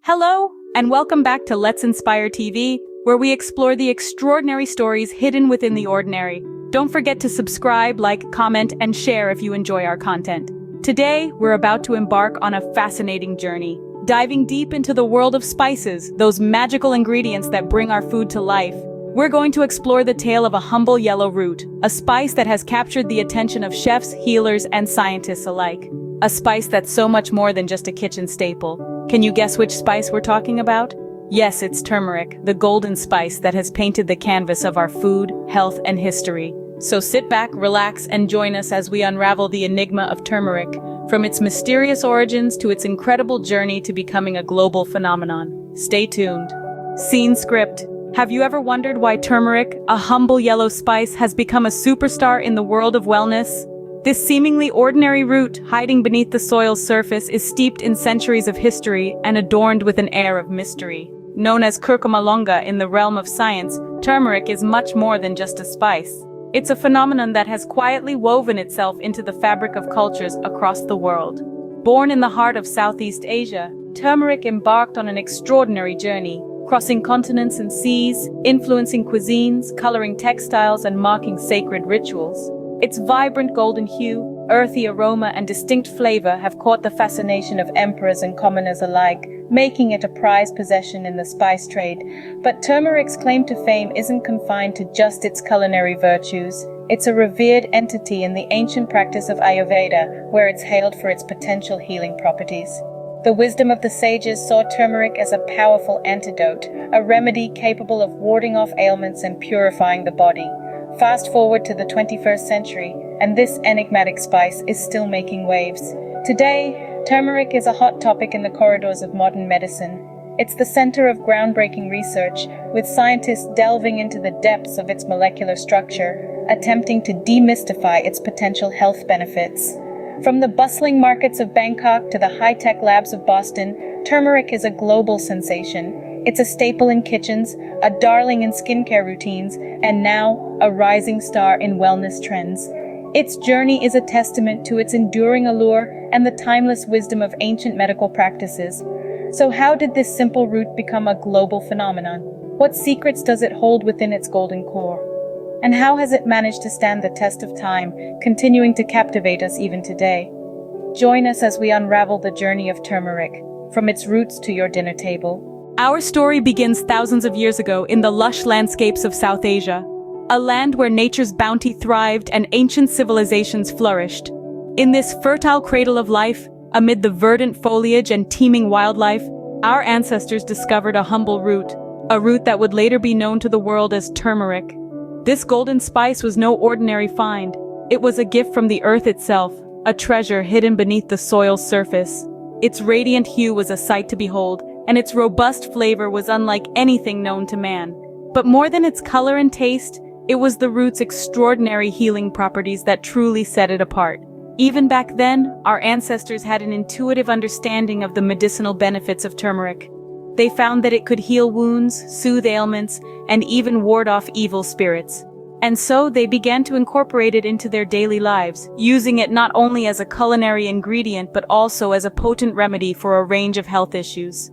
Hello, and welcome back to Let's Inspire TV, where we explore the extraordinary stories hidden within the ordinary. Don't forget to subscribe, like, comment, and share if you enjoy our content. Today, we're about to embark on a fascinating journey, diving deep into the world of spices, those magical ingredients that bring our food to life. We're going to explore the tale of a humble yellow root, a spice that has captured the attention of chefs, healers, and scientists alike. A spice that's so much more than just a kitchen staple. Can you guess which spice we're talking about? Yes, it's turmeric, the golden spice that has painted the canvas of our food, health, and history. So sit back, relax, and join us as we unravel the enigma of turmeric, from its mysterious origins to its incredible journey to becoming a global phenomenon. Stay tuned. Scene script. Have you ever wondered why turmeric, a humble yellow spice, has become a superstar in the world of wellness? This seemingly ordinary root, hiding beneath the soil's surface, is steeped in centuries of history and adorned with an air of mystery. Known as curcuma longa in the realm of science, turmeric is much more than just a spice. It's a phenomenon that has quietly woven itself into the fabric of cultures across the world. Born in the heart of Southeast Asia, turmeric embarked on an extraordinary journey, crossing continents and seas, influencing cuisines, coloring textiles, and marking sacred rituals. Its vibrant golden hue, earthy aroma, and distinct flavor have caught the fascination of emperors and commoners alike, making it a prized possession in the spice trade. But turmeric's claim to fame isn't confined to just its culinary virtues. It's a revered entity in the ancient practice of Ayurveda, where it's hailed for its potential healing properties. The wisdom of the sages saw turmeric as a powerful antidote, a remedy capable of warding off ailments and purifying the body. Fast forward to the 21st century, and this enigmatic spice is still making waves. Today, turmeric is a hot topic in the corridors of modern medicine. It's the center of groundbreaking research, with scientists delving into the depths of its molecular structure, attempting to demystify its potential health benefits. From the bustling markets of Bangkok to the high-tech labs of Boston, turmeric is a global sensation. It's a staple in kitchens, a darling in skincare routines, and now a rising star in wellness trends. Its journey is a testament to its enduring allure and the timeless wisdom of ancient medical practices. So how did this simple root become a global phenomenon? What secrets does it hold within its golden core? And how has it managed to stand the test of time, continuing to captivate us even today? Join us as we unravel the journey of turmeric, from its roots to your dinner table. Our story begins thousands of years ago in the lush landscapes of South Asia, a land where nature's bounty thrived and ancient civilizations flourished. In this fertile cradle of life, amid the verdant foliage and teeming wildlife, our ancestors discovered a humble root, a root that would later be known to the world as turmeric. This golden spice was no ordinary find. It was a gift from the earth itself, a treasure hidden beneath the soil's surface. Its radiant hue was a sight to behold, and its robust flavor was unlike anything known to man. But more than its color and taste, it was the root's extraordinary healing properties that truly set it apart. Even back then, our ancestors had an intuitive understanding of the medicinal benefits of turmeric. They found that it could heal wounds, soothe ailments, and even ward off evil spirits. And so they began to incorporate it into their daily lives, using it not only as a culinary ingredient but also as a potent remedy for a range of health issues.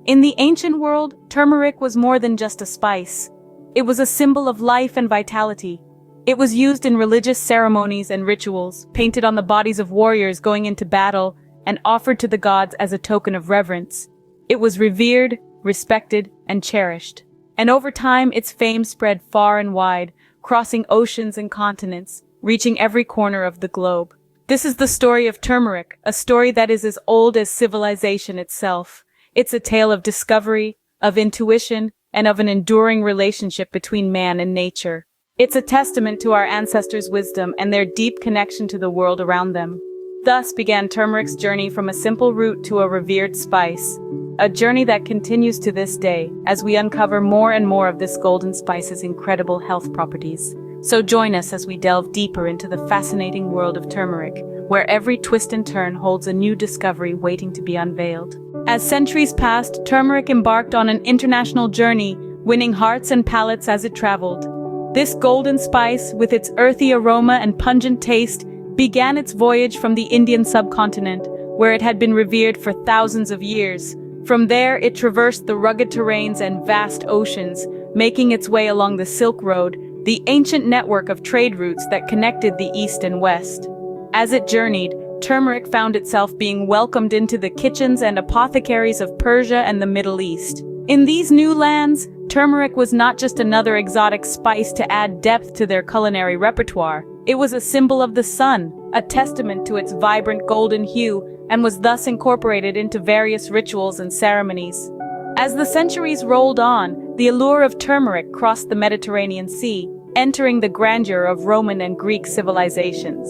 In the ancient world, turmeric was more than just a spice. It was a symbol of life and vitality. It was used in religious ceremonies and rituals, painted on the bodies of warriors going into battle, and offered to the gods as a token of reverence. It was revered, respected, and cherished. And over time, its fame spread far and wide, crossing oceans and continents, reaching every corner of the globe. This is the story of turmeric, a story that is as old as civilization itself. It's a tale of discovery, of intuition, and of an enduring relationship between man and nature. It's a testament to our ancestors' wisdom and their deep connection to the world around them. Thus began turmeric's journey from a simple root to a revered spice, a journey that continues to this day as we uncover more and more of this golden spice's incredible health properties. So join us as we delve deeper into the fascinating world of turmeric, where every twist and turn holds a new discovery waiting to be unveiled. As centuries passed, turmeric embarked on an international journey, winning hearts and palates as it traveled. This golden spice, with its earthy aroma and pungent taste, began its voyage from the Indian subcontinent, where it had been revered for thousands of years. From there, it traversed the rugged terrains and vast oceans, making its way along the Silk Road, the ancient network of trade routes that connected the East and West. As it journeyed, turmeric found itself being welcomed into the kitchens and apothecaries of Persia and the Middle East. In these new lands, turmeric was not just another exotic spice to add depth to their culinary repertoire. It was a symbol of the sun, a testament to its vibrant golden hue, and was thus incorporated into various rituals and ceremonies. As the centuries rolled on, the allure of turmeric crossed the Mediterranean Sea, entering the grandeur of Roman and Greek civilizations.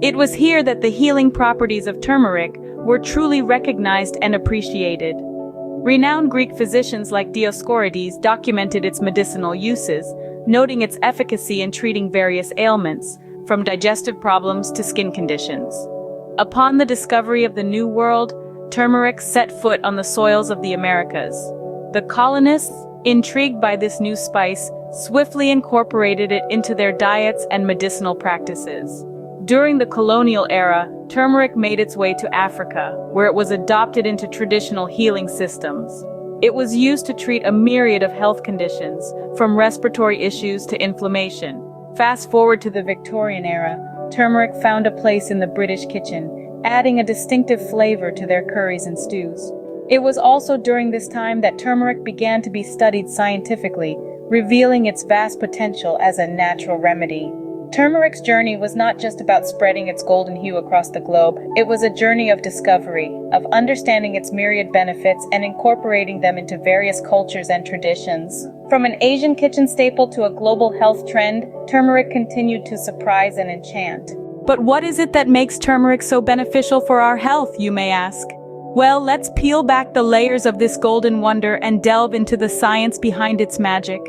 It was here that the healing properties of turmeric were truly recognized and appreciated. Renowned Greek physicians like Dioscorides documented its medicinal uses, noting its efficacy in treating various ailments, from digestive problems to skin conditions. Upon the discovery of the New World, turmeric set foot on the soils of the Americas. The colonists, intrigued by this new spice, swiftly incorporated it into their diets and medicinal practices. During the colonial era, turmeric made its way to Africa, where it was adopted into traditional healing systems. It was used to treat a myriad of health conditions, from respiratory issues to inflammation. Fast forward to the Victorian era, turmeric found a place in the British kitchen, adding a distinctive flavor to their curries and stews. It was also during this time that turmeric began to be studied scientifically, revealing its vast potential as a natural remedy. Turmeric's journey was not just about spreading its golden hue across the globe, it was a journey of discovery, of understanding its myriad benefits and incorporating them into various cultures and traditions. From an Asian kitchen staple to a global health trend, turmeric continued to surprise and enchant. But what is it that makes turmeric so beneficial for our health, you may ask? Well, let's peel back the layers of this golden wonder and delve into the science behind its magic.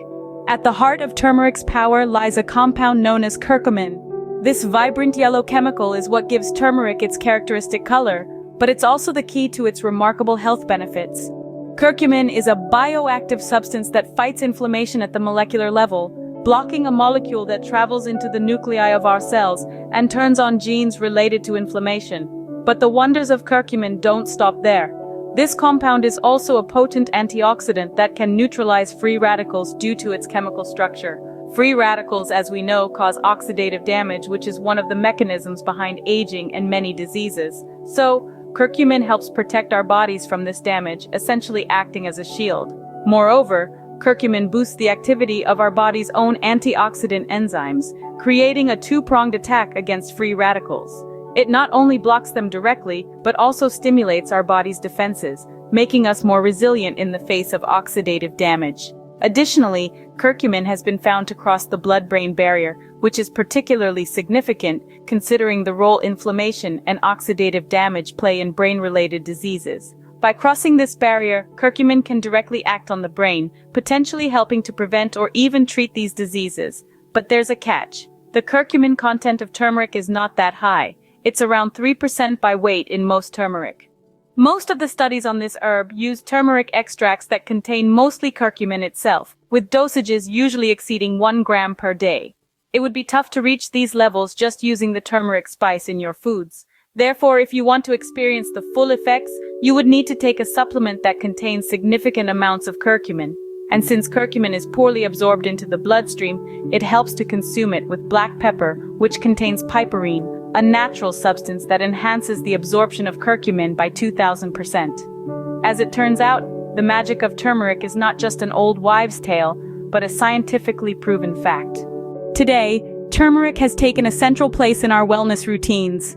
At the heart of turmeric's power lies a compound known as curcumin. This vibrant yellow chemical is what gives turmeric its characteristic color, but it's also the key to its remarkable health benefits. Curcumin is a bioactive substance that fights inflammation at the molecular level, blocking a molecule that travels into the nuclei of our cells and turns on genes related to inflammation. But the wonders of curcumin don't stop there. This compound is also a potent antioxidant that can neutralize free radicals due to its chemical structure. Free radicals, as we know, cause oxidative damage, which is one of the mechanisms behind aging and many diseases. So, curcumin helps protect our bodies from this damage, essentially acting as a shield. Moreover, curcumin boosts the activity of our body's own antioxidant enzymes, creating a two-pronged attack against free radicals. It not only blocks them directly, but also stimulates our body's defenses, making us more resilient in the face of oxidative damage. Additionally, curcumin has been found to cross the blood-brain barrier, which is particularly significant considering the role inflammation and oxidative damage play in brain-related diseases. By crossing this barrier, curcumin can directly act on the brain, potentially helping to prevent or even treat these diseases. But there's a catch. The curcumin content of turmeric is not that high. It's around 3% by weight in most turmeric. Most of the studies on this herb use turmeric extracts that contain mostly curcumin itself, with dosages usually exceeding 1 gram per day. It would be tough to reach these levels just using the turmeric spice in your foods. Therefore, if you want to experience the full effects, you would need to take a supplement that contains significant amounts of curcumin. And since curcumin is poorly absorbed into the bloodstream, it helps to consume it with black pepper, which contains piperine, a natural substance that enhances the absorption of curcumin by 2000%. As it turns out, the magic of turmeric is not just an old wives' tale, but a scientifically proven fact. Today, turmeric has taken a central place in our wellness routines.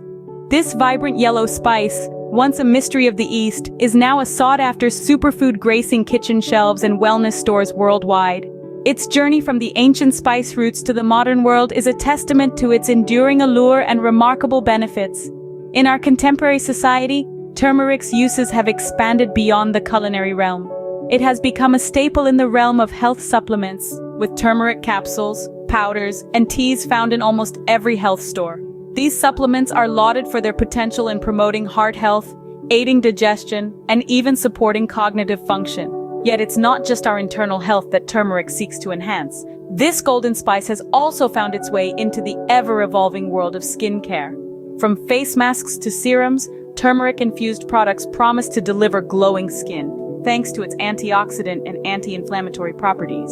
This vibrant yellow spice, once a mystery of the East, is now a sought-after superfood gracing kitchen shelves and wellness stores worldwide. Its journey from the ancient spice roots to the modern world is a testament to its enduring allure and remarkable benefits. In our contemporary society, turmeric's uses have expanded beyond the culinary realm. It has become a staple in the realm of health supplements, with turmeric capsules, powders, and teas found in almost every health store. These supplements are lauded for their potential in promoting heart health, aiding digestion, and even supporting cognitive function. Yet it's not just our internal health that turmeric seeks to enhance. This golden spice has also found its way into the ever-evolving world of skincare. From face masks to serums, turmeric-infused products promise to deliver glowing skin. thanks to its antioxidant and anti-inflammatory properties.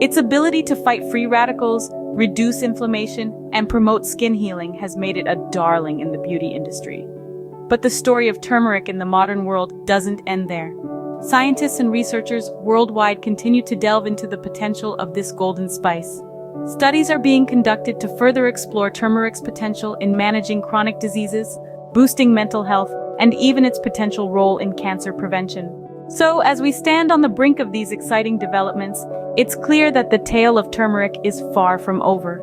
Its ability to fight free radicals, reduce inflammation, and promote skin healing has made it a darling in the beauty industry. But the story of turmeric in the modern world doesn't end there. Scientists and researchers worldwide continue to delve into the potential of this golden spice. Studies are being conducted to further explore turmeric's potential in managing chronic diseases, boosting mental health, and even its potential role in cancer prevention. So, as we stand on the brink of these exciting developments, it's clear that the tale of turmeric is far from over.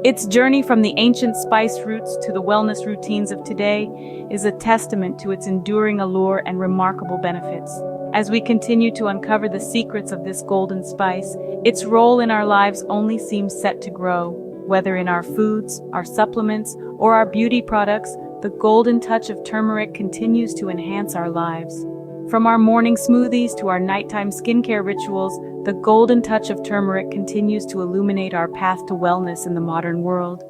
Its journey from the ancient spice roots to the wellness routines of today is a testament to its enduring allure and remarkable benefits. As we continue to uncover the secrets of this golden spice, its role in our lives only seems set to grow. Whether in our foods, our supplements, or our beauty products, the golden touch of turmeric continues to enhance our lives. From our morning smoothies to our nighttime skincare rituals, the golden touch of turmeric continues to illuminate our path to wellness in the modern world.